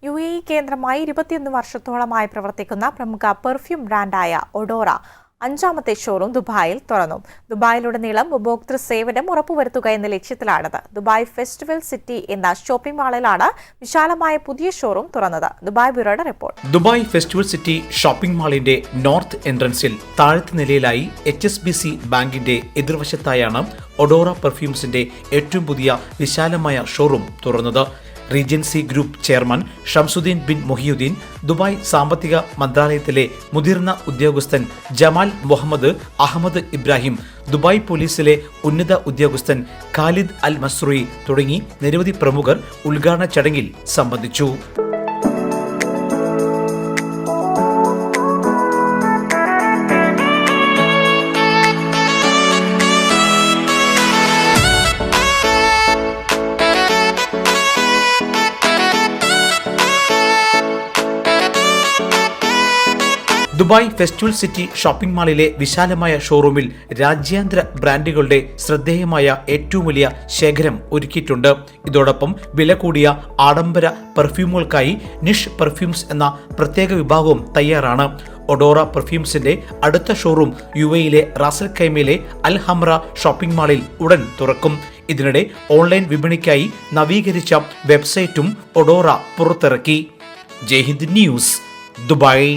UAE കേന്ദ്രമായി 21 വർഷത്തോളമായി പ്രവർത്തിക്കുന്ന പ്രമുഖ പെർഫ്യൂം ബ്രാൻഡായ ഒഡോറ അഞ്ചാമത്തെ ഷോറൂം ദുബായിൽ തുറന്നു. ദുബായിലുടനീളം ഉപഭോക്തൃ സേവനം ഉറപ്പുവരുത്തുക എന്ന ലക്ഷ്യത്തിലാണിത്. ദുബായ് ഫെസ്റ്റിവൽ സിറ്റി എന്ന ഷോപ്പിംഗ് മാളിലാണ് വിശാലമായ പുതിയ ഷോറൂം തുറന്നത്. ദുബായ് ബ്യൂറോയുടെ report. Dubai festival city shopping മാളിന്റെ നോർത്ത് എൻട്രൻസിൽ താഴത്തെ നിലയിലായി HSBC ബാങ്കിന്റെ എതിർവശത്തായാണ് ഒഡോറ പെർഫ്യൂംസിന്റെ ഏറ്റവും പുതിയ വിശാലമായ ഷോറൂം തുറന്നത്. Regency group chairman Shamsuddin bin Muhiyuddin, Dubai സാമ്പത്തിക മന്ത്രാലയത്തിലെ മുതിർന്ന ഉദ്യോഗസ്ഥൻ Jamal Mohammed Ahmed Ibrahim, Dubai പോലീസിലെ ഉന്നത ഉദ്യോഗസ്ഥൻ ഖാലിദ് അൽ മസ്രൂയി തുടങ്ങി നിരവധി പ്രമുഖർ ഉദ്ഘാടന ചടങ്ങിൽ സംബന്ധിച്ചു. ദുബായ് ഫെസ്റ്റിവൽ സിറ്റി ഷോപ്പിംഗ് മാളിലെ വിശാലമായ ഷോറൂമിൽ രാജ്യാന്തര ബ്രാൻഡുകളുടെ ശ്രദ്ധേയമായ ഏറ്റവും വലിയ ശേഖരം ഒരുക്കിയിട്ടുണ്ട്. ഇതോടൊപ്പം വില കൂടിയ ആഡംബര പെർഫ്യൂമുകൾക്കായി നിഷ് പെർഫ്യൂംസ് എന്ന പ്രത്യേക വിഭാഗവും തയ്യാറാണ്. ഒഡോറ പെർഫ്യൂംസിന്റെ അടുത്ത ഷോറൂം UAEയിലെ റാസൽ ഖൈമയിലെ അൽ ഹംറ ഷോപ്പിംഗ് മാളിൽ ഉടൻ തുറക്കും. ഇതിനിടെ ഓൺലൈൻ വിപണിക്കായി നവീകരിച്ച വെബ്സൈറ്റും ഒഡോറ പുറത്തിറക്കി. Jaihind news, Dubai.